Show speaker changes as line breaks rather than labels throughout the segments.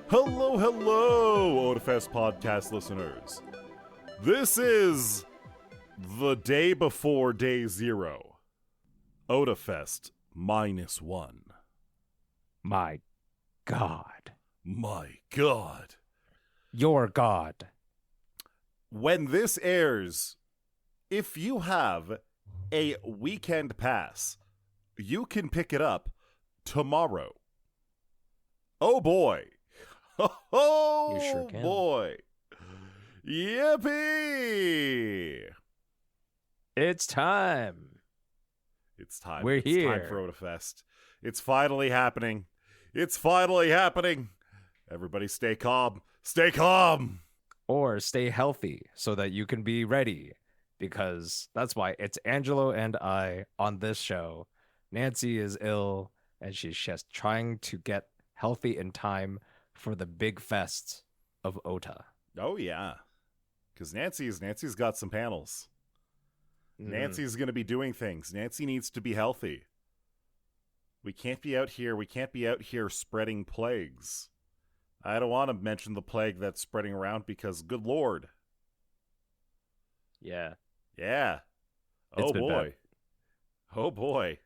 Hello, hello, Otafest podcast listeners. This is the day before day zero. Otafest -1.
My God.
My God.
Your God.
When this airs, if you have a weekend pass, you can pick it up tomorrow. Oh boy. Oh
You sure can.
boy. Yippee!
It's time.
It's time.
We're
It's
here.
time for Otafest. It's finally happening. It's finally happening. Everybody stay calm. Stay calm.
Or stay healthy so that you can be ready. Because that's why it's Angelo and I on this show. Nancy is ill and she's just trying to get healthy in time for the big fest of Ota.
Oh, yeah. Because Nancy's got some panels. Nancy's going to be doing things. Nancy needs to be healthy. We can't be out here spreading plagues. I don't want to mention the plague that's spreading around because, good Lord.
Yeah.
Yeah.
It's
Oh,
been
boy.
bad.
Oh, boy.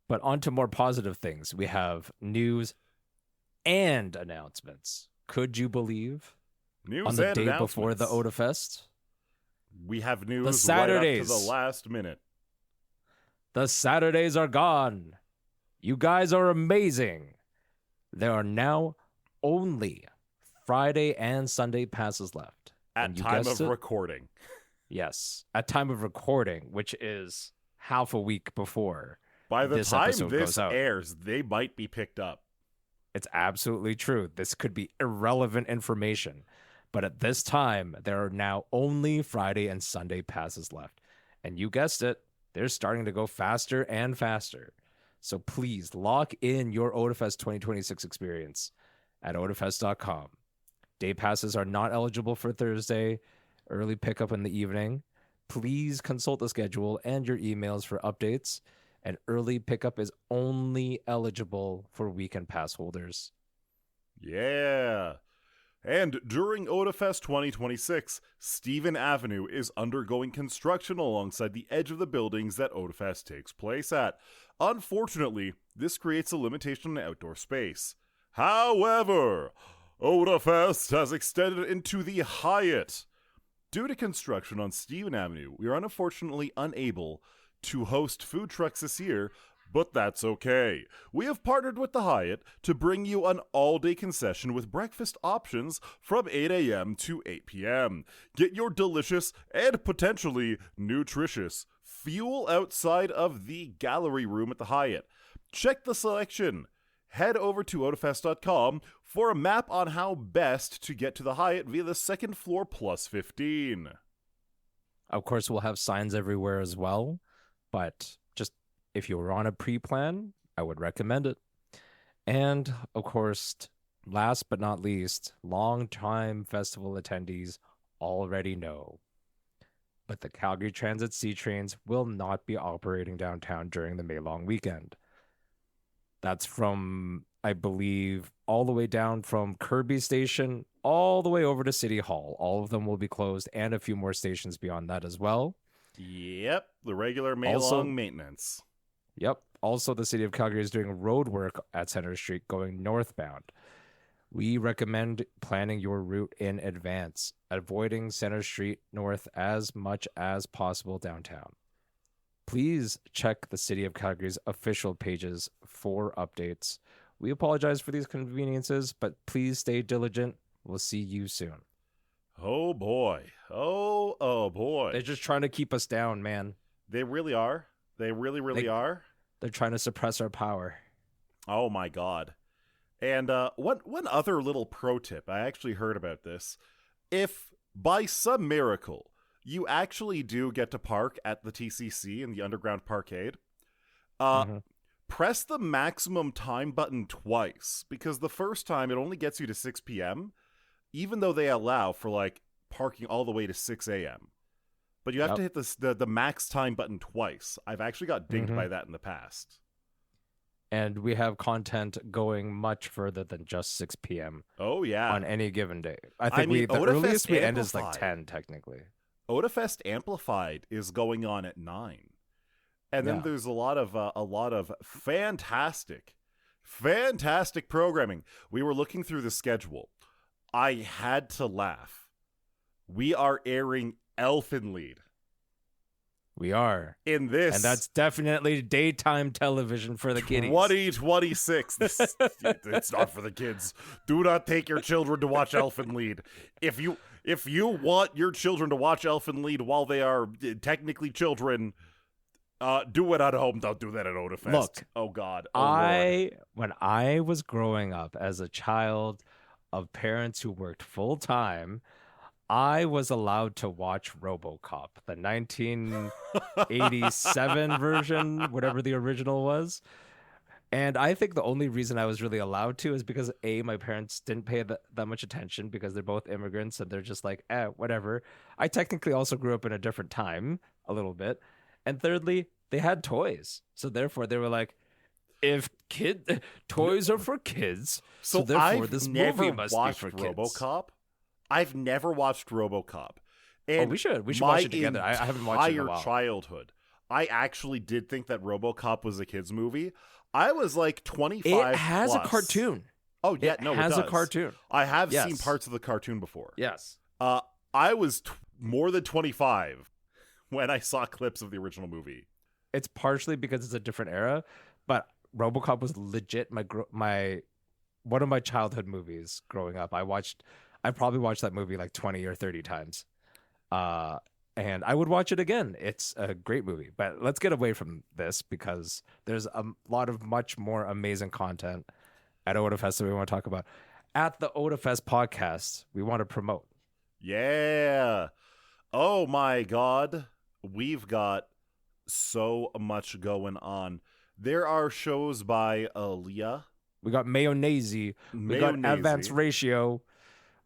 But on to more positive things. We have news and announcements. Could you believe?
News
On the
and
day before the
announcements.
Otafest,
We have news
The
right up to
Saturdays.
the last minute.
the Saturdays are gone. You guys are amazing. There are now only Friday and Sunday passes left.
At
And you
time
guessed
of
it?
recording.
Yes, at time of recording, which is half a week before.
By the
This
time
episode
this
goes out.
airs, they might be picked up.
It's absolutely true. This could be irrelevant information. But at this time, there are now only Friday and Sunday passes left. And you guessed it, they're starting to go faster and faster. So please lock in your Otafest 2026 experience at otafest.com. Day passes are not eligible for Thursday, early pickup in the evening. Please consult the schedule and your emails for updates. And early pickup is only eligible for weekend pass holders.
Yeah. And during Otafest 2026, Stephen Avenue is undergoing construction alongside the edge of the buildings that Otafest takes place at. Unfortunately, this creates a limitation on outdoor space. However, Otafest has extended into the Hyatt. Due to construction on Stephen Avenue, we are unfortunately unable to host food trucks this year, but that's okay. We have partnered with the Hyatt to bring you an all-day concession with breakfast options from 8 a.m. to 8 p.m. Get your delicious and potentially nutritious fuel outside of the gallery room at the Hyatt. Check the selection. Head over to otafest.com for a map on how best to get to the Hyatt via the second floor plus 15.
Of course, we'll have signs everywhere as well, but just if you were on a pre-plan, I would recommend it. And of course, last but not least, long-time festival attendees already know, but the Calgary Transit C trains will not be operating downtown during the May long weekend. That's from, I believe, all the way down from Kirby Station all the way over to City Hall. All of them will be closed, and a few more stations beyond that as well.
Yep, the regular May
Also-
long maintenance.
Yep. Also, the city of Calgary is doing road work at Center Street going northbound. We recommend planning your route in advance, avoiding Center Street North as much as possible downtown. Please check the City of Calgary's official pages for updates. We apologize for these conveniences, but please stay diligent. We'll see you soon.
Oh boy. Oh boy.
They're just trying to keep us down, man.
They really are. They really are.
They're trying to suppress our power.
Oh my god. And one other little pro tip, I actually heard about this. If by some miracle you actually do get to park at the TCC in the underground parkade, press the maximum time button twice, because the first time it only gets you to 6 p.m., even though they allow for like parking all the way to 6 a.m. But you have to hit the max time button twice. I've actually got dinged by that in the past.
and we have content going much further than just 6 p.m.
Oh yeah.
on any given day. I think the
Otafest
earliest we end is like
Amplified.
10 technically.
Otafest Amplified is going on at 9. And then
Yeah.
there's a lot of fantastic programming. We were looking through the schedule. I had to laugh. We are airing Elfenlied
We are.
in this,
And that's definitely daytime television for the kiddies.
2026. It's not for the kids. Do not take your children to watch Elfenlied. If you want your children to watch Elfenlied while they are technically children, do it at home. Don't do that at Otafest.
Look,
oh God. Oh, Lord.
when I was growing up as a child of parents who worked full time, I was allowed to watch RoboCop, the 1987 version, whatever the original was. And I think the only reason I was really allowed to is because my parents didn't pay that much attention because they're both immigrants and they're just like, whatever. I technically also grew up in a different time a little bit. And thirdly, they had toys. So therefore they were like, if toys are for kids, so therefore
I've
this
never
movie must be
watched
for kids.
RoboCop. I've never watched RoboCop. And
we should watch it together. I haven't watched it in a while.
Childhood, I actually did think that RoboCop was a kids movie. I was like 25.
It has
plus.
a cartoon.
Oh yeah,
it
no,
has
it
a
does.
cartoon.
I have
Yes.
seen parts of the cartoon before.
Yes.
I was more than 25 when I saw clips of the original movie.
It's partially because it's a different era, but RoboCop was legit my one of my childhood movies growing up. I probably watched that movie like 20 or 30 times. And I would watch it again. It's a great movie. But let's get away from this because there's a lot of much more amazing content at Otafest that we want to talk about. At the Otafest podcast, we want to promote.
Yeah. Oh my God. We've got so much going on. There are shows by Aaliyah.
We got Mayonnaise. We got Advanced Ratio.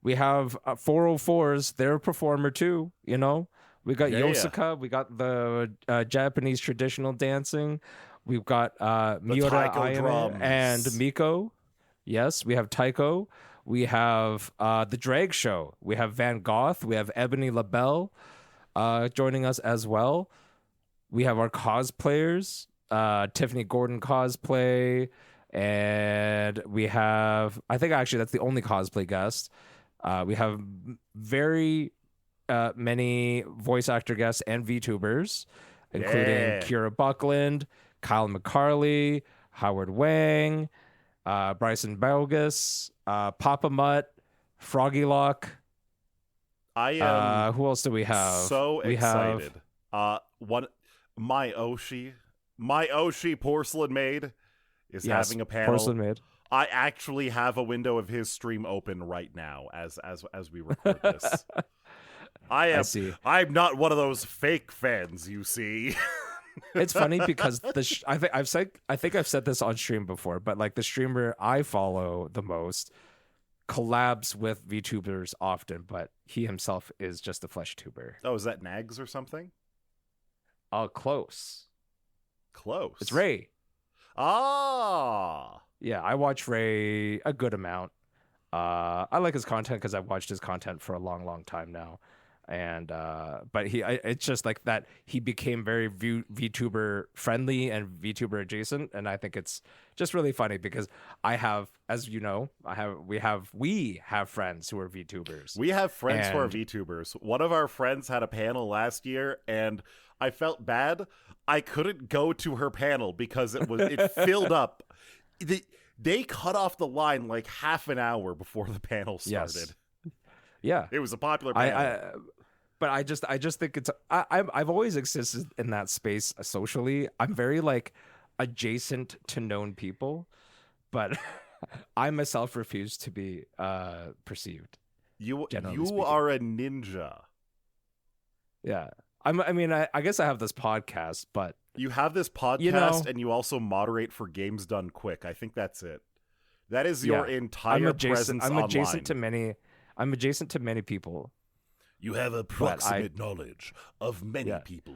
We have 404s. They're a performer too, you know. We got Yosuka. We got the Japanese traditional dancing. We've got Miura
taiko
Ayame
drums.
and Miko. Yes, we have Taiko. We have the Drag Show. We have Van Gogh. We have Ebony LaBelle joining us as well. We have our cosplayers, Tiffany Gordon cosplay, and we have, I think actually that's the only cosplay guest. We have very many voice actor guests and VTubers, including Kira Buckland, Kyle McCarley, Howard Wang, Bryson Belgus, Papa Mutt, Froggy Lock.
I am
who else do we have?
so
we
excited.
Have,
My Oshi porcelain maid is having a panel.
Porcelain Maid.
I actually have a window of his stream open right now as we record this. I
see.
I'm not one of those fake fans, you see.
It's funny because I think I've said this on stream before, but like the streamer I follow the most collabs with VTubers often, but he himself is just a flesh tuber.
Oh, is that Nags or something?
Close. It's Ray.
Ah.
Yeah, I watch Ray a good amount. I like his content because I've watched his content for a long, long time now. And but it's just like that he became very VTuber friendly and VTuber adjacent, and I think it's just really funny because I have, as you know, we have friends who are VTubers.
We have friends who are VTubers. One of our friends had a panel last year, and I felt bad. I couldn't go to her panel because it filled up. They cut off the line like half an hour before the panel started.
Yes. Yeah,
it was a popular panel.
But I just think it's I've always existed in that space socially. I'm very like adjacent to known people, but I myself refuse to be perceived.
You
speaking.
are a ninja.
Yeah, I guess I have this podcast, but
you have this podcast, and you also moderate for Games Done Quick. I think that's it. That is your entire presence
I'm
online.
I'm adjacent to many people.
You have approximate knowledge of many people.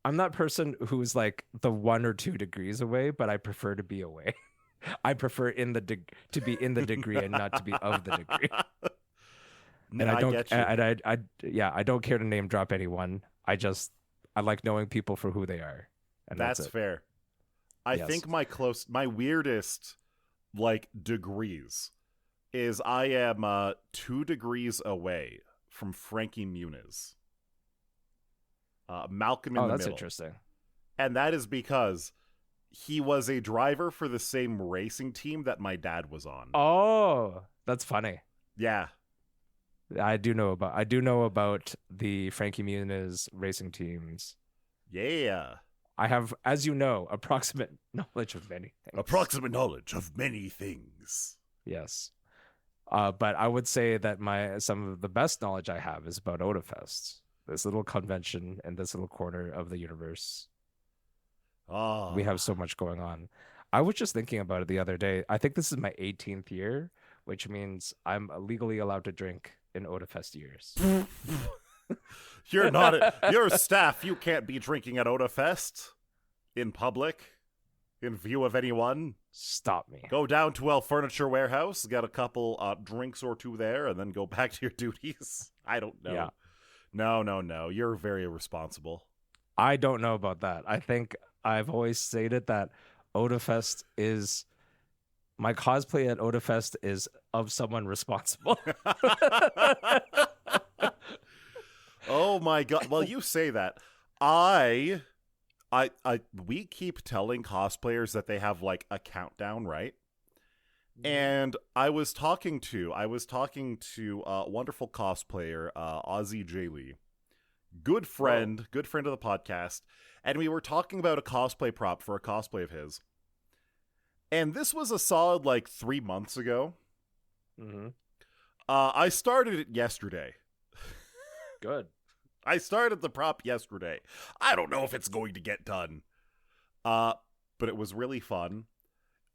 I'm that person who's like the 1 or 2 degrees away, but I prefer to be away. I prefer to be in the degree and not to be of the degree. And
No, I get you.
I don't care to name drop anyone. I like knowing people for who they are. And that's it.
fair. I
Yes.
think my weirdest like degrees is I am 2 degrees away from Frankie Muniz. Malcolm in the
that's
middle.
interesting.
And that is because he was a driver for the same racing team that my dad was on.
Oh, that's funny.
Yeah.
I do know about the Frankie Muniz racing teams.
Yeah.
I have, as you know, approximate knowledge of many things.
Approximate knowledge of many things.
Yes. But I would say that some of the best knowledge I have is about Otafest, this little convention in this little corner of the universe.
Oh.
We have so much going on. I was just thinking about it the other day. I think this is my 18th year, which means I'm legally allowed to drink in Otafest years.
You're staff. You can't be drinking at Otafest in public, in view of anyone.
Stop me.
Go down to El Furniture Warehouse, get a couple drinks or two there, and then go back to your duties. I don't know.
Yeah.
No. You're very irresponsible.
I don't know about that. I think I've always stated that Otafest is my cosplay at Otafest is of someone responsible.
Oh my god. Well, you say that. We keep telling cosplayers that they have like a countdown, right? And I was talking to a wonderful cosplayer, Ozzy J. Lee. Good friend of the podcast, and we were talking about a cosplay prop for a cosplay of his. And this was a solid like 3 months ago.
Mm-hmm.
I started it yesterday.
Good.
I started the prop yesterday. I don't know if it's going to get done. But it was really fun.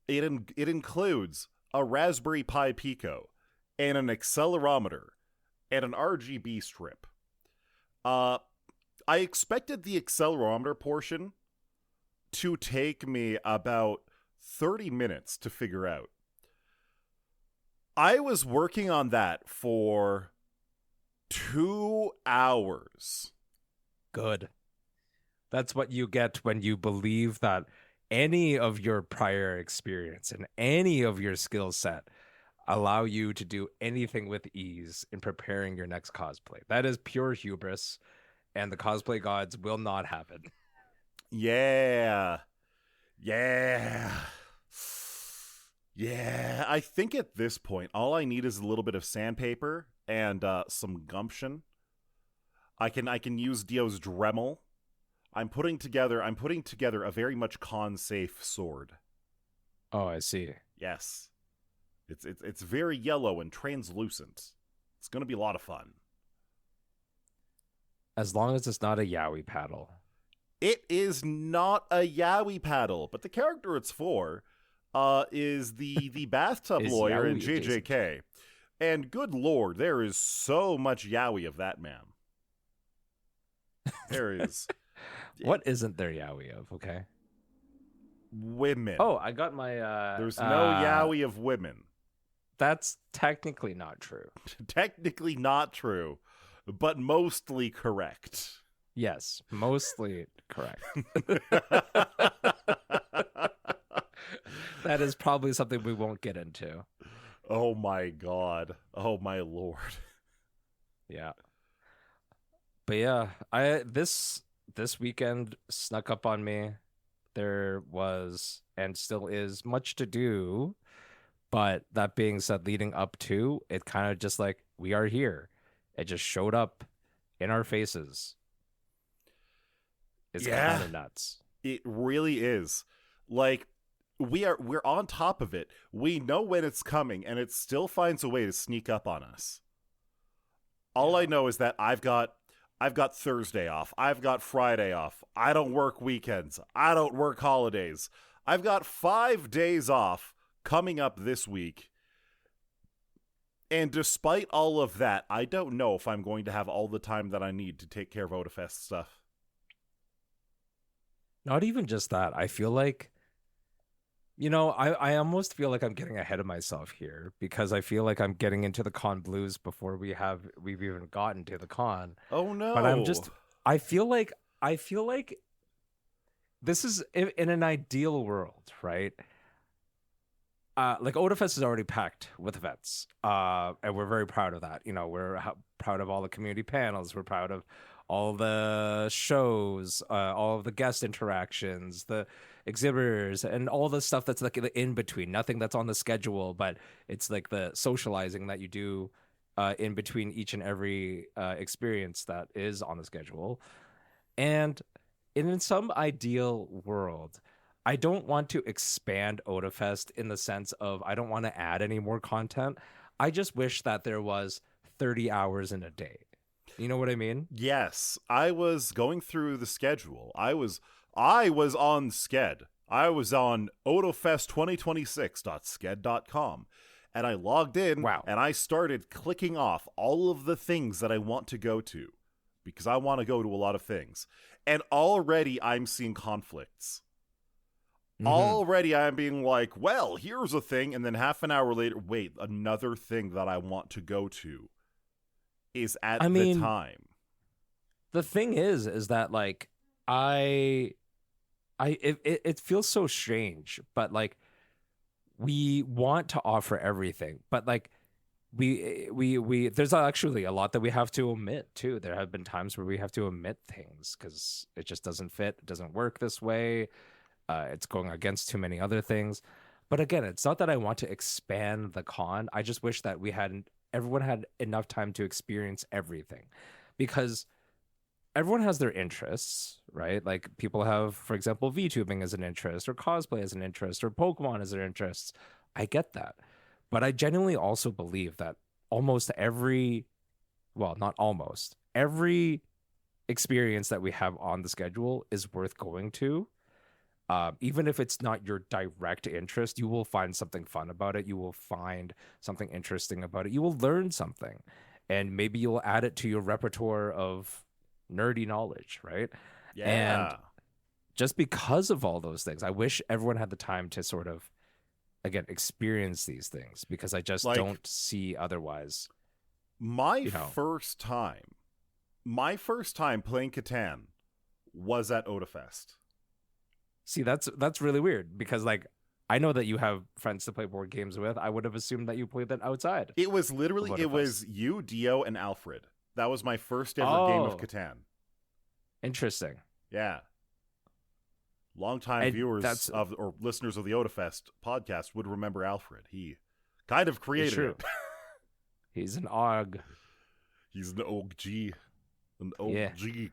It includes a Raspberry Pi Pico and an accelerometer and an RGB strip. I expected the accelerometer portion to take me about 30 minutes to figure out. I was working on that for 2 hours.
Good. That's what you get when you believe that any of your prior experience and any of your skill set allow you to do anything with ease in preparing your next cosplay. That is pure hubris, and the cosplay gods will not have it.
Yeah. I think at this point, all I need is a little bit of sandpaper and some gumption. I can use Dio's Dremel. I'm putting together a very much con-safe sword.
Oh, I see.
Yes. It's very yellow and translucent. It's going to be a lot of fun.
As long as it's not a yaoi paddle.
It is not a yaoi paddle, but the character it's for is the bathtub
Is
lawyer in
yaoi
JJK. And good lord, there is so much yaoi of that man. There is.
What isn't there yaoi of, okay?
Women.
Oh, I got my...
There's no yaoi of women.
That's technically not true.
Technically not true, but mostly correct.
Yes, mostly correct. That is probably something we won't get into.
Oh my god. Oh my lord.
Yeah. But yeah, this weekend snuck up on me. There was and still is much to do. But that being said, leading up to it, kind of just like, we are here. It just showed up in our faces. It's kind of nuts.
It really is. Like, we're on top of it. We know when it's coming, and it still finds a way to sneak up on us. All I know is that I've got Thursday off. I've got Friday off. I don't work weekends. I don't work holidays. I've got 5 days off coming up this week. And despite all of that, I don't know if I'm going to have all the time that I need to take care of Otafest stuff.
Not even just that. I feel like, I almost feel like I'm getting ahead of myself here because I feel like I'm getting into the con blues before we've even gotten to the con.
Oh
But
no.
I feel like this is in an ideal world, right? Like Otafest is already packed with events, and we're very proud of that. We're proud of all the community panels. We're proud of all the shows, all of the guest interactions, the exhibitors, and all the stuff that's like in between. Nothing that's on the schedule, but it's like the socializing that you do in between each and every experience that is on the schedule. And in some ideal world, I don't want to expand Otafest in the sense of I don't want to add any more content. I just wish that there was 30 hours in a day. You know what I mean?
Yes, I was going through the schedule. I was on Sked. I was on otofest2026.sked.com, and I logged in
Wow.
and I started clicking off all of the things that I want to go to because I want to go to a lot of things. And already I'm seeing conflicts. Already I'm being like, well, here's a thing, and then half an hour later, wait, another thing that I want to go to is at
I
the
mean,
time.
the thing is that like it feels so strange, but like we want to offer everything, but like we there's actually a lot that we have to omit too. There have been times where we have to omit things because it just doesn't fit, it doesn't work this way. It's going against too many other things. But again, it's not that I want to expand the con. I just wish that everyone had enough time to experience everything, because everyone has their interests, right? Like people have, for example, VTubing as an interest, or cosplay as an interest, or Pokemon as their interests. I get that. But I genuinely also believe that almost every, well, not almost, every experience that we have on the schedule is worth going to. Even if it's not your direct interest, you will find something fun about it. You will find something interesting about it. You will learn something, and maybe you'll add it to your repertoire of nerdy knowledge, right? And
Yeah.
just because of all those things, I wish everyone had the time to sort of, again, experience these things, because I just
Like
don't see otherwise.
my
You know,
first time, my first time playing Catan was at Otafest.
see, that's really weird because like I know that you have friends to play board games with. I would have assumed that you played that outside
It was
of
literally, it
Otafest.
was you, Dio, and Alfred. That was my first ever game of
Oh,
Catan.
interesting.
Yeah. Longtime
And
viewers
that's
of or listeners of the Otafest podcast would remember Alfred. He kind of created
true.
it.
He's an og.
He's an OG. An
Yeah.
OG.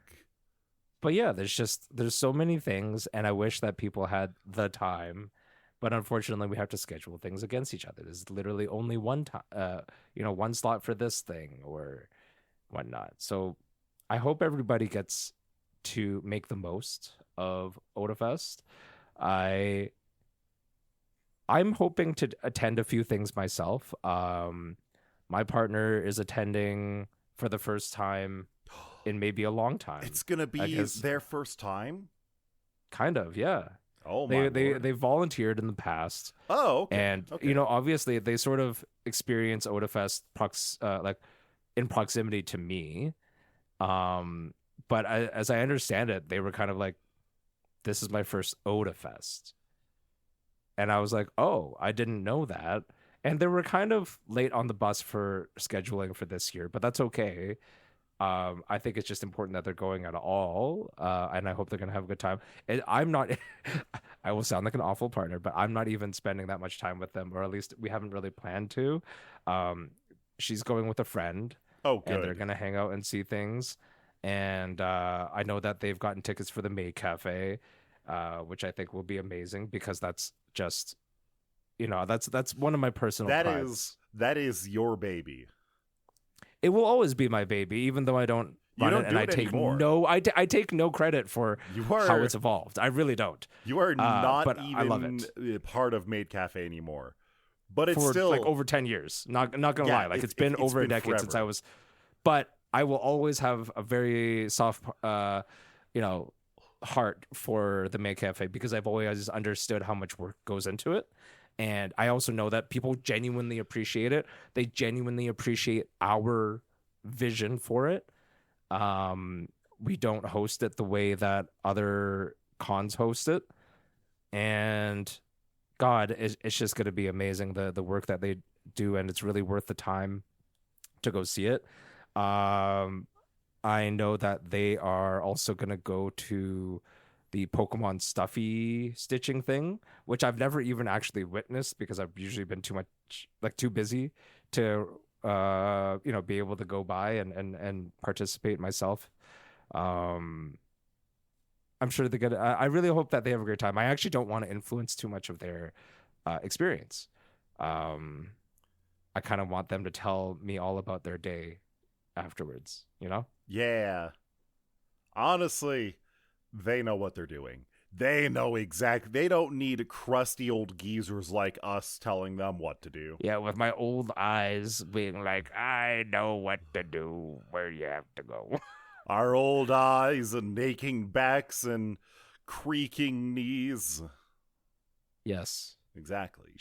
But yeah, there's so many things, and I wish that people had the time, but unfortunately we have to schedule things against each other. There's literally only one time, one slot for this thing or whatnot. So I hope everybody gets to make the most of Otafest. I I'm hoping to attend a few things myself. My partner is attending for the first time in maybe a long time.
It's gonna
I
be
guess
their first time.
kind of, yeah.
Oh my
They
lord.
they volunteered in the past,
Oh, okay.
and
Okay.
obviously they sort of experience Otafest like in proximity to me. Um, but as I understand it, they were kind of like, "This is my first Otafest," and I was like, "Oh, I didn't know that." And they were kind of late on the bus for scheduling for this year, but that's okay. I think it's just important that they're going at all, and I hope they're gonna have a good time. And I'm not, I will sound like an awful partner, but I'm not even spending that much time with them, or at least we haven't really planned to. Um, she's going with a friend,
Oh,
and they're
good.
gonna hang out and see things. And I know that they've gotten tickets for the Maid Cafe, which I think will be amazing because that's just, that's one of my personal
That
prides.
is your baby.
It will always be my baby, even though I don't
You
run it,
don't
and
do
I
it
take
anymore.
I take no credit for
You
how
are
it's evolved. I really don't.
you are not
But I love
even
it
part of Maid Cafe anymore. But it's
for
still
like over 10 years. Not gonna
yeah,
lie, like it's been over a
been
decade since I
forever.
was. But I will always have a very soft, you know, heart for the May Cafe because I've always understood how much work goes into it. And I also know that people genuinely appreciate it. They genuinely appreciate our vision for it. We don't host it the way that other cons host it. And God, it's just going to be amazing, the work that they do. And it's really worth the time to go see it. I know that they are also going to go to the Pokemon Stuffy stitching thing, which I've never even actually witnessed because I've usually been too busy to be able to go by and participate myself. I'm sure they're gonna. I really hope that they have a great time. I actually don't want to influence too much of their experience. I kind of want them to tell me all about their day afterwards.
Yeah. Honestly, they know what they're doing. They know exactly. They don't need crusty old geezers like us telling them what to do.
Yeah, with my old eyes being like, I know what to do, where you have to go.
Our old eyes and aching backs and creaking knees.
Yes.
Exactly.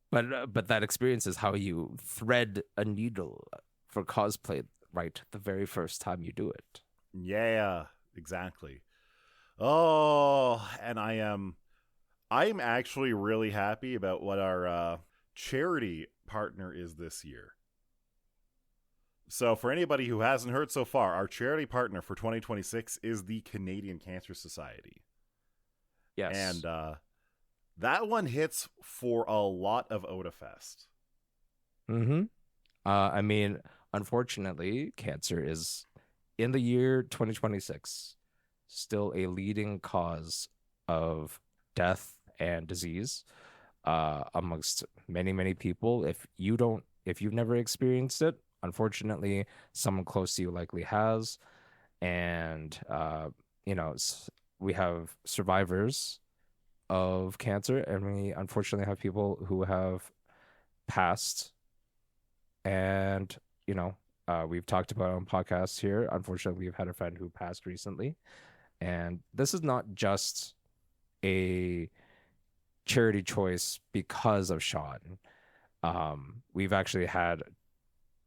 But that experience is how you thread a needle for cosplay right the very first time you do it.
Yeah, exactly. Oh, and I'm actually really happy about what our charity partner is this year. So for anybody who hasn't heard so far, our charity partner for 2026 is the Canadian Cancer Society.
Yes.
And that one hits for a lot of Otafest.
Mm-hmm. I mean, unfortunately, cancer is, in the year 2026, still a leading cause of death and disease amongst many, many people. If you've never experienced it, unfortunately, someone close to you likely has. And, we have survivors of cancer, and we unfortunately have people who have passed. And, we've talked about on podcasts here. Unfortunately, we've had a friend who passed recently. And this is not just a charity choice because of Sean. We've actually had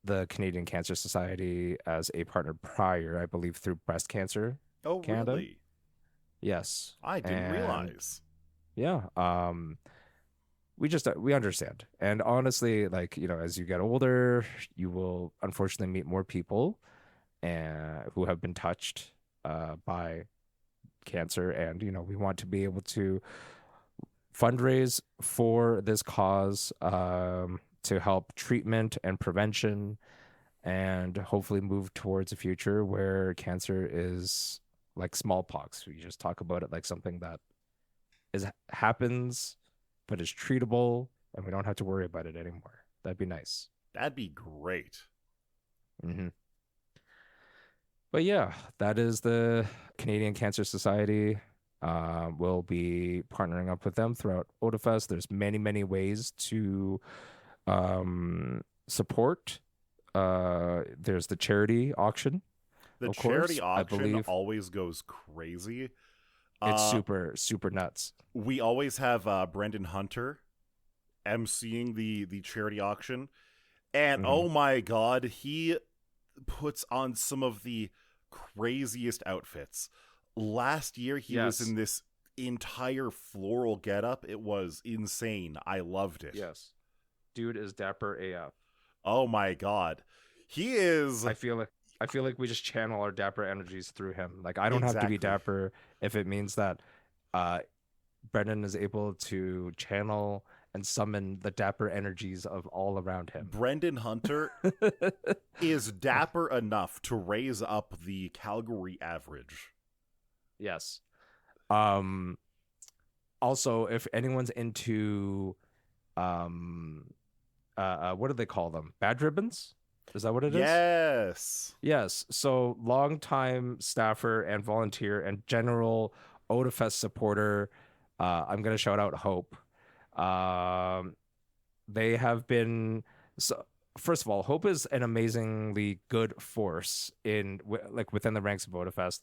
the Canadian Cancer Society as a partner prior, I believe, through Breast Cancer Canada.
Really?
Yes.
I didn't realize.
Yeah. We understand. And honestly, as you get older, you will unfortunately meet more people who have been touched by cancer. And, we want to be able to fundraise for this cause to help treatment and prevention, and hopefully move towards a future where cancer is like smallpox. We just talk about it like something that happens but is treatable, and we don't have to worry about it anymore. That'd be nice.
That'd be great.
Mm-hmm. But yeah, that is the Canadian Cancer Society. We'll be partnering up with them throughout Otafest. There's many, many ways to support. There's the charity auction.
The charity auction always goes crazy.
It's super, super nuts.
We always have Brendan Hunter emceeing the charity auction. And oh my God, he puts on some of the craziest outfits. Last year, he was in this entire floral getup. It was insane. I loved it.
Yes. Dude is dapper AF.
Oh my God. He is...
I feel like we just channel our dapper energies through him. Like, I don't have to be dapper if it means that Brendan is able to channel and summon the dapper energies of all around him.
Brendan Hunter is dapper enough to raise up the Calgary average.
Yes. Also, if anyone's into what do they call them? Bad ribbons? Is that what it is? Yes. So longtime staffer and volunteer and general Otafest supporter. I'm going to shout out Hope. They have been... So, first of all, Hope is an amazingly good force within the ranks of Otafest.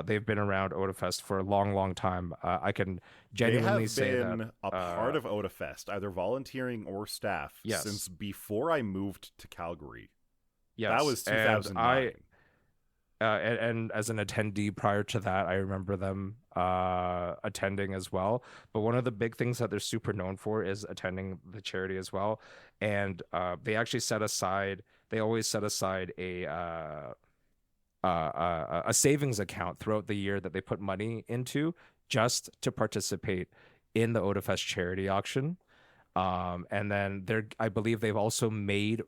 They've been around Otafest for a long, long time. I can
They
genuinely
have
say that.
been a part of Otafest, either volunteering or staff,
Yes,
since before I moved to Calgary. That
yes,
was
and
2009.
and as an attendee prior to that, I remember them attending as well. But one of the big things that they're super known for is attending the charity as well. And they actually they always set aside a savings account throughout the year that they put money into just to participate in the Otafest charity auction. And then I believe they've also made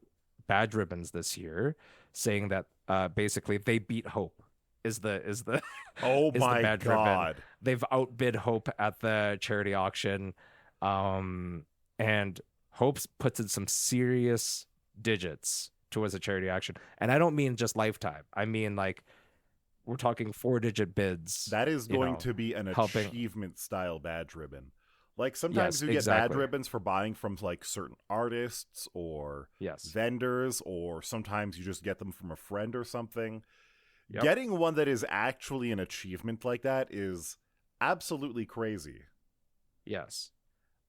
badge ribbons this year, saying that basically they beat Hope is the
Oh
is the
my
badge ribbon.
god.
They've outbid Hope at the charity auction, and Hope's puts in some serious digits towards a charity auction, and I don't mean just lifetime. I mean like we're talking 4-digit bids.
That is
you
going
know,
to be an
helping.
achievement style badge ribbon. Like sometimes
Yes,
you get badge
exactly.
ribbons for buying from like certain artists or
Yes.
vendors, or sometimes you just get them from a friend or something.
Yep.
Getting one that is actually an achievement like that is absolutely crazy.
Yes.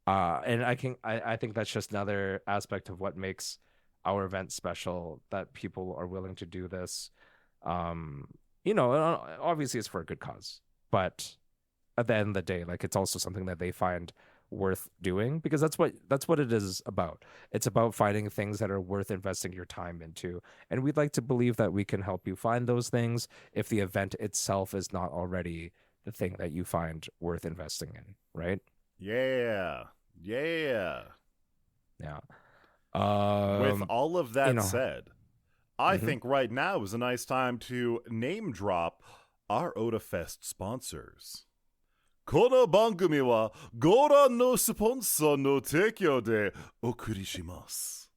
And I think that's just another aspect of what makes our event special, that people are willing to do this. Obviously it's for a good cause, but at the end of the day, like it's also something that they find worth doing, because that's what it is about. It's about finding things that are worth investing your time into. And we'd like to believe that we can help you find those things if the event itself is not already the thing that you find worth investing in, right?
Yeah. Yeah.
Yeah.
With all of that said, I
Mhm.
think right now is a nice time to name drop our Otafest sponsors. この番組はご覧のスポンサーの提供でお送りします。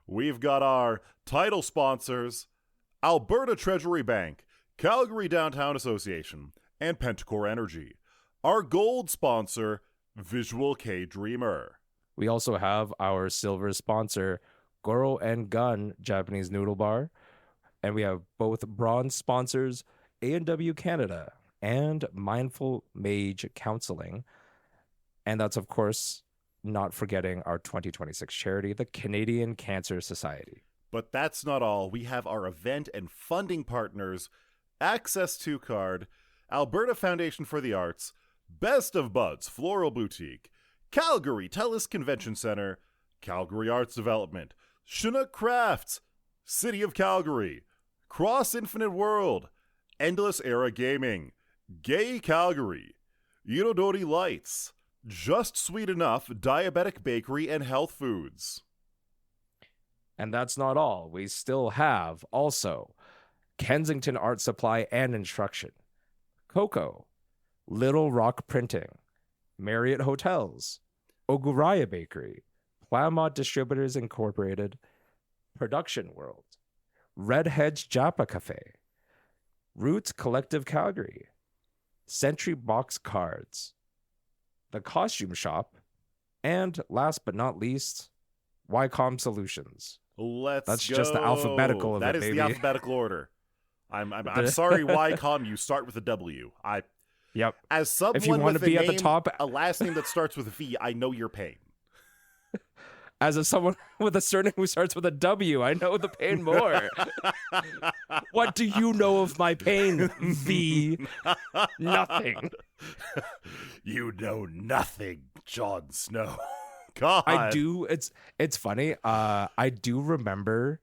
We've got our title sponsors, Alberta Treasury Bank, Calgary Downtown Association, and Pentacore Energy. Our gold sponsor, Visual K Dreamer.
We also have our silver sponsor, Goro and Gun Japanese Noodle Bar. And we have both bronze sponsors, A&W Canada and Mindful Mage Counseling. And that's, of course, not forgetting our 2026 charity, the Canadian Cancer Society.
But that's not all. We have our event and funding partners, Access 2 Card, Alberta Foundation for the Arts, Best of Buds Floral Boutique, Calgary TELUS Convention Center, Calgary Arts Development, Chinook Crafts, City of Calgary, Cross Infinite World, Endless Era Gaming, Gay Calgary, Irodori Lights, Just Sweet Enough Diabetic Bakery and Health Foods.
And that's not all. We still have also Kensington Art Supply and Instruction, Coco, Little Rock Printing, Marriott Hotels, Oguraya Bakery, Plymouth Distributors Incorporated, Production World, Red Hedge Japa Cafe, Roots Collective Calgary, Century Box Cards, The Costume Shop, and last but not least, Wycom Solutions. That's
Go.
just the alphabetical of
that
it,
is
baby.
the alphabetical order. I'm sorry, Wycom. You start with a W.
Yep.
As someone
If you want
with
to be
a
at the
name,
top,
a last name that starts with a V, I know your pain.
as someone with a surname who starts with a W, I know the pain more. What do you know of my pain, V? Nothing.
You know nothing, Jon Snow. God.
I do. It's funny. I do remember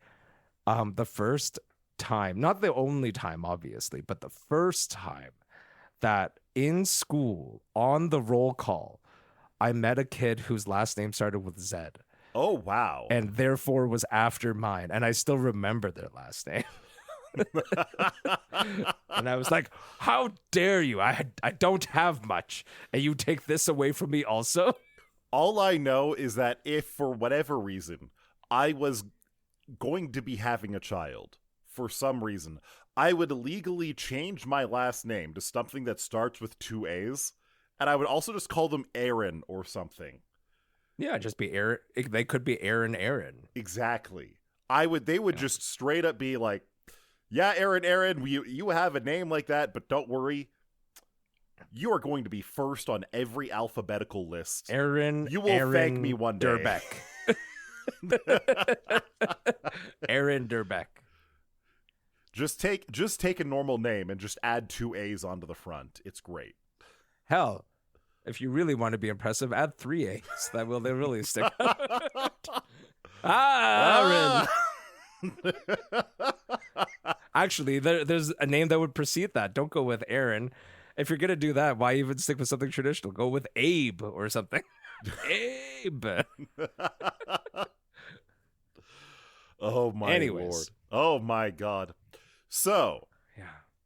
the first time, not the only time, obviously, but the first time that in school on the roll call, I met a kid whose last name started with Z.
Oh, wow.
And therefore was after mine. And I still remember their last name. And I was like, how dare you? I don't have much. And you take this away from me also?
All I know is that if for whatever reason I was going to be having a child, for some reason, I would legally change my last name to something that starts with 2 A's. And I would also just call them Aaron or something.
Yeah, just be Aaron. They could be Aaron.
Exactly. They would just straight up be like, Yeah, Aaron, you have a name like that, but don't worry. You are going to be first on every alphabetical list. You will thank me one day.
Durbeck. Aaron Durbeck.
Just take a normal name and just add 2 A's onto the front. It's great.
Hell, if you really want to be impressive, add 3 A's. That will they really stick out. Aaron. Actually, there's a name that would precede that. Don't go with Aaron. If you're gonna do that, why even stick with something traditional? Go with Abe or something. Abe.
Oh my lord. Oh my god. So,
yeah.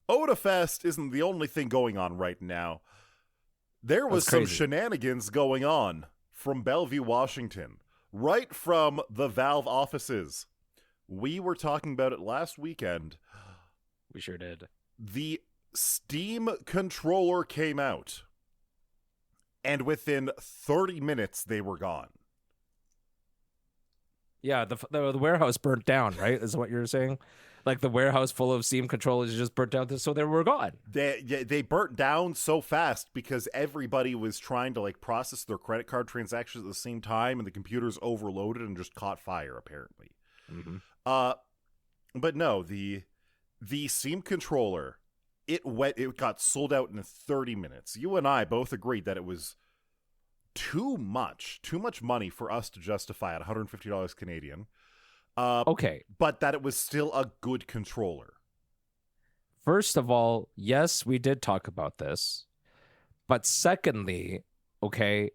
Otafest isn't the only thing going on right now. There was some shenanigans going on from Bellevue, Washington, right from the Valve offices. We were talking about it last weekend.
We sure did.
The Steam controller came out, and within 30 minutes, they were gone.
Yeah, the warehouse burnt down, right? Is what you're saying? Like the warehouse full of Steam controllers just burnt down, so they were gone.
They burnt down so fast because everybody was trying to like process their credit card transactions at the same time, and the computers overloaded and just caught fire, apparently.
Mm-hmm.
But no, the Steam controller, it got sold out in 30 minutes. You and I both agreed that it was too much money for us to justify at $150 Canadian.
Okay.
But that it was still a good controller.
First of all, yes, we did talk about this. But secondly, okay,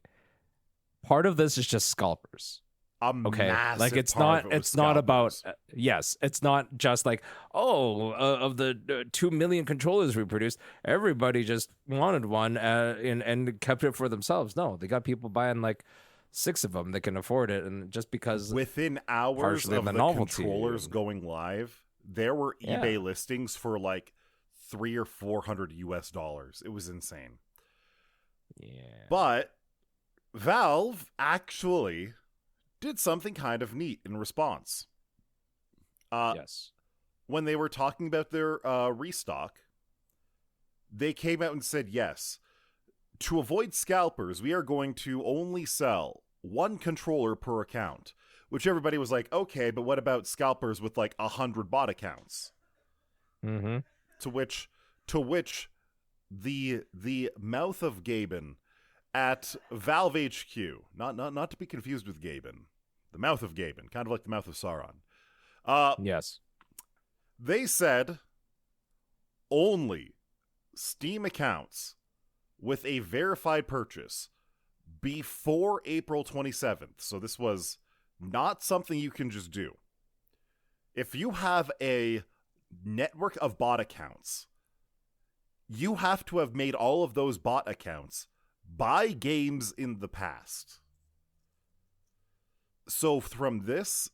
part of this is just scalpers. Okay, like it's not about yes, it's not just like of the 2 million controllers we produced, everybody just wanted one and kept it for themselves. No, they got people buying like 6 of them that can afford it, and just because
within hours of the controllers going live, there were eBay listings for like $300 or $400 US. It was insane.
Yeah,
but Valve actually did something kind of neat in response.
Yes.
When they were talking about their restock, they came out and said, yes, to avoid scalpers, we are going to only sell 1 controller per account, which everybody was like, okay, but what about scalpers with like 100 bot accounts?
Mm-hmm.
To which the mouth of Gaben at Valve HQ, not to be confused with Gaben, the mouth of Gaben, kind of like the mouth of Sauron.
Yes.
They said only Steam accounts with a verified purchase before April 27th. So this was not something you can just do. If you have a network of bot accounts, you have to have made all of those bot accounts buy games in the past. So from this,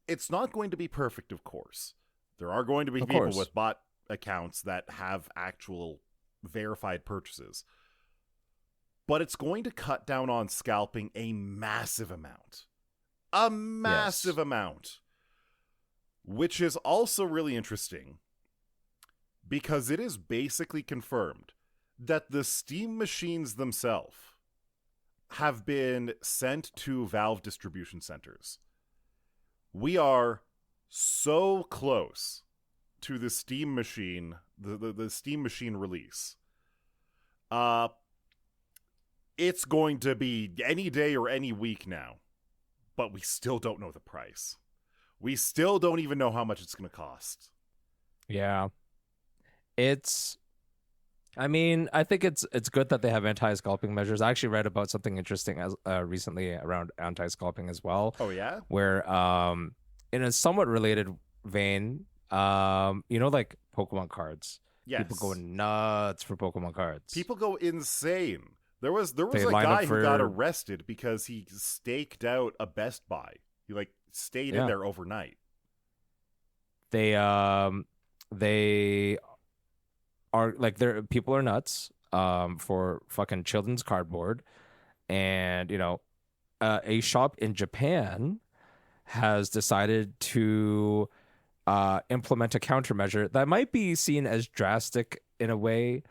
it's not going to be perfect, of course. There are going to be people with bot accounts that have actual verified purchases. But it's going to cut down on scalping a massive amount. A massive amount. Which is also really interesting because it is basically confirmed that the Steam machines themselves have been sent to Valve distribution centers. We are so close to the Steam machine, the Steam machine release. It's going to be any day or any week now, but we still don't know the price. We still don't even know how much it's going to cost.
Yeah. I mean, I think it's good that they have anti-scalping measures. I actually read about something interesting recently around anti-scalping as well.
Oh, yeah?
Where, in a somewhat related vein, like Pokemon cards.
Yes.
People go nuts for Pokemon cards.
People go insane. There was a guy who got arrested because he staked out a Best Buy. He stayed in there overnight.
They are people are nuts for fucking children's cardboard, and a shop in Japan has decided to implement a countermeasure that might be seen as drastic in a way,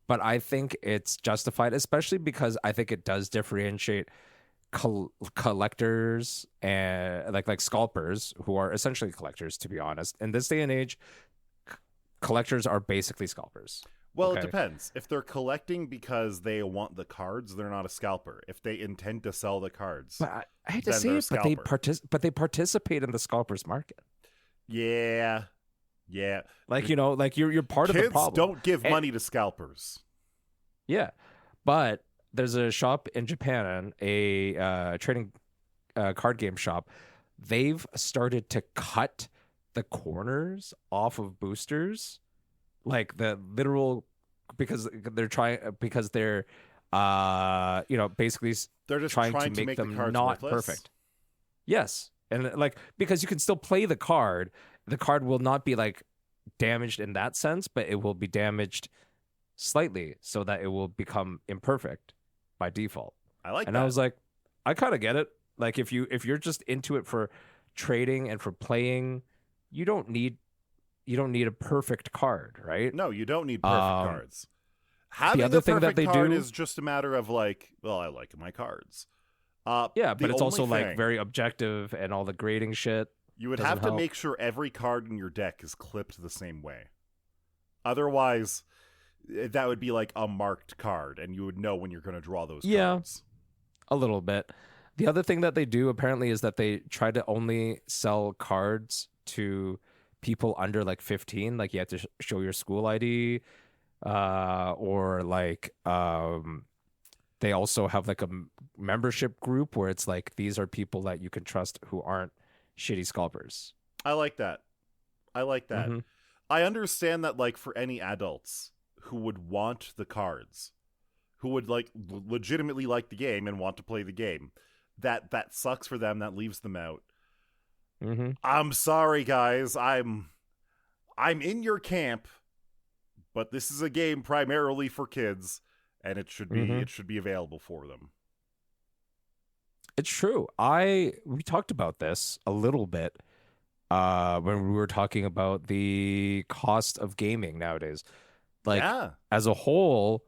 but I think it's justified, especially because I think it does differentiate collectors and like scalpers, who are essentially collectors, to be honest. In this day and age, collectors are basically scalpers.
Well,
Okay?
It depends. If they're collecting because they want the cards, they're not a scalper. If they intend to sell the cards,
But I hate to
then
say
they're a
it, but they participate in the scalpers market.
yeah.
Like, like you're part of the problem.
Kids don't give money to scalpers.
Yeah, but there's a shop in Japan, a trading card game shop. They've started to cut the corners off of boosters, like the literal, because they're basically
They're just
trying to make them
the cards
not
worthless.
perfect. Yes, and like, because you can still play the card will not be like damaged in that sense, but it will be damaged slightly so that it will become imperfect by default.
I like
and
that.
I was like, I kind of get it. Like, if you're just into it for trading and for playing, you don't need a perfect card, right?
No, you don't need perfect cards. Having
the other thing
perfect
that they
card
do
is just a matter of like, well, I like my cards.
Yeah, but it's also
only
like
thing,
very objective, and all the grading shit.
you would
doesn't
have to
help.
make sure every card in your deck is clipped the same way. Otherwise, that would be like a marked card, and you would know when you're going to draw those cards.
A little bit. The other thing that they do apparently is that they try to only sell cards to people under like 15. Like, you have to show your school ID, or like they also have like a membership group where it's like, these are people that you can trust who aren't shitty scalpers.
I like that.
Mm-hmm.
I understand that, like, for any adults who would want the cards, who would like legitimately like the game and want to play the game, that sucks for them. That leaves them out.
Mm-hmm.
I'm sorry, guys. I'm in your camp, but this is a game primarily for kids, and it should be available for them.
It's true. We talked about this a little bit when we were talking about the cost of gaming nowadays. Like, as a whole,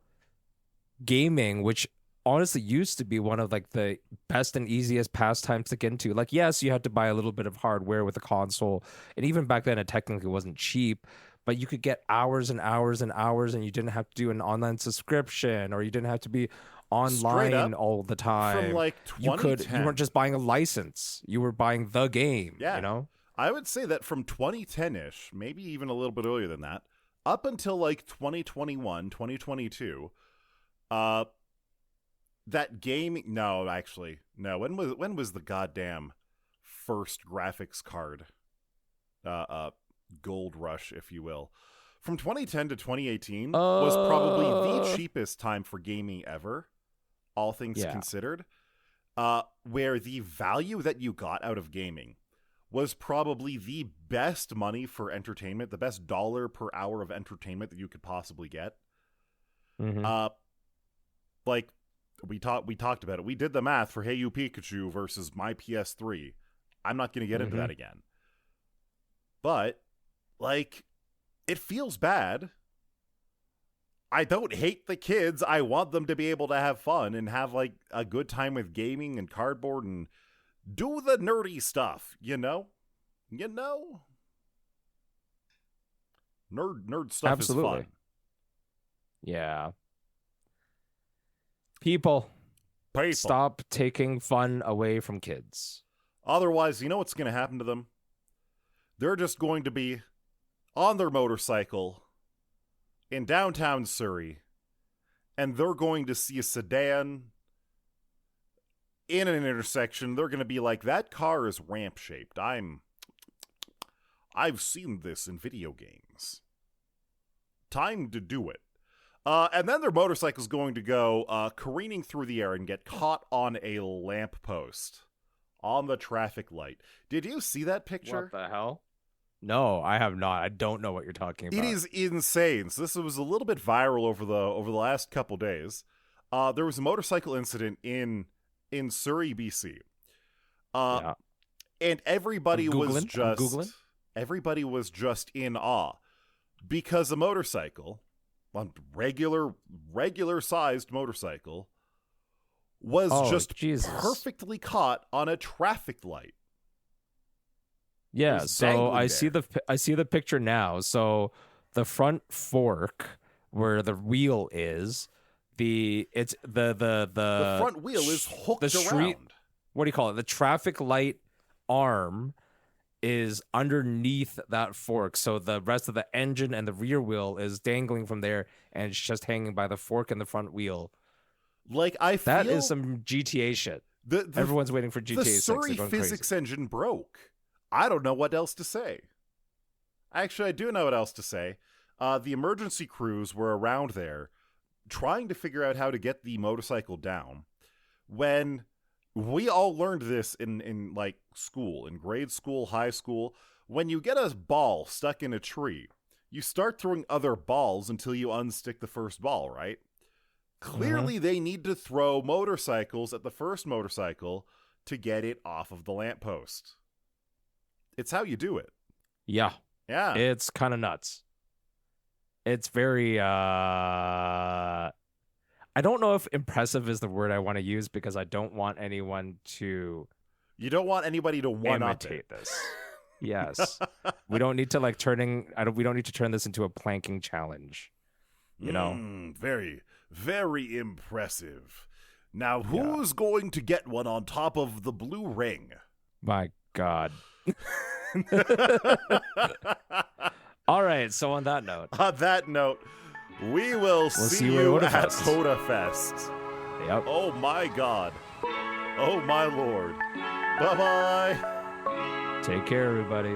gaming, which honestly used to be one of like the best and easiest pastimes to get into. Like, yes, you had to buy a little bit of hardware with a console, and even back then it technically wasn't cheap, but you could get hours and hours and hours, and you didn't have to do an online subscription, or you didn't have to be online all the time.
From like 2010.
You weren't just buying a license, you were buying the game.
Yeah. I would say that from 2010-ish, maybe even a little bit earlier than that, up until like 2021, 2022, that game, no. When was the goddamn first graphics card gold rush, if you will? From 2010 to 2018 was probably the cheapest time for gaming ever, all things considered, where the value that you got out of gaming was probably the best money for entertainment, the best dollar per hour of entertainment that you could possibly get.
Mm-hmm.
Like, we talked about it. We did the math for Hey You Pikachu versus my PS3. I'm not going to get into that again. But, like, it feels bad. I don't hate the kids. I want them to be able to have fun and have, like, a good time with gaming and cardboard and do the nerdy stuff, you know? Nerd stuff
Absolutely.
is fun.
Yeah. People, stop taking fun away from kids.
Otherwise, you know what's going to happen to them? They're just going to be on their motorcycle in downtown Surrey, and they're going to see a sedan in an intersection. They're going to be like, that car is ramp-shaped. I've seen this in video games. Time to do it. And then their motorcycle's going to go careening through the air and get caught on a lamppost on the traffic light. Did you see that picture?
What the hell? No, I have not. I don't know what you're talking about.
It is insane. So this was a little bit viral over the last couple days. There was a motorcycle incident in Surrey, BC. And everybody was just...
Googling?
everybody was just in awe because a motorcycle, a regular sized motorcycle, was just perfectly caught on a traffic light.
Yeah, so I see the picture now. So the front fork where the wheel is, the
front wheel is hooked around.
What do you call it? The traffic light arm is underneath that fork. So the rest of the engine and the rear wheel is dangling from there, and it's just hanging by the fork and the front wheel.
Like, I feel
that is some GTA shit. Everyone's waiting for GTA 6.
The Surrey physics engine broke. I don't know what else to say. Actually, I do know what else to say. The emergency crews were around there trying to figure out how to get the motorcycle down when we all learned this in like school, in grade school, high school. When you get a ball stuck in a tree, you start throwing other balls until you unstick the first ball, right? Clearly, they need to throw motorcycles at the first motorcycle to get it off of the lamppost. It's how you do it.
Yeah.
Yeah.
It's kind of nuts. It's very, I don't know if impressive is the word I want to use because I don't want anyone to...
You don't want anybody to
imitate this. Yes. We don't need to we don't need to turn this into a planking challenge. You know?
Very, very impressive. Now, who's going to get one on top of the blue ring?
My God. All right, so on that note,
we will see you at Otafest.
Yep.
Oh my God. Oh my Lord. Bye-bye.
Take care, everybody.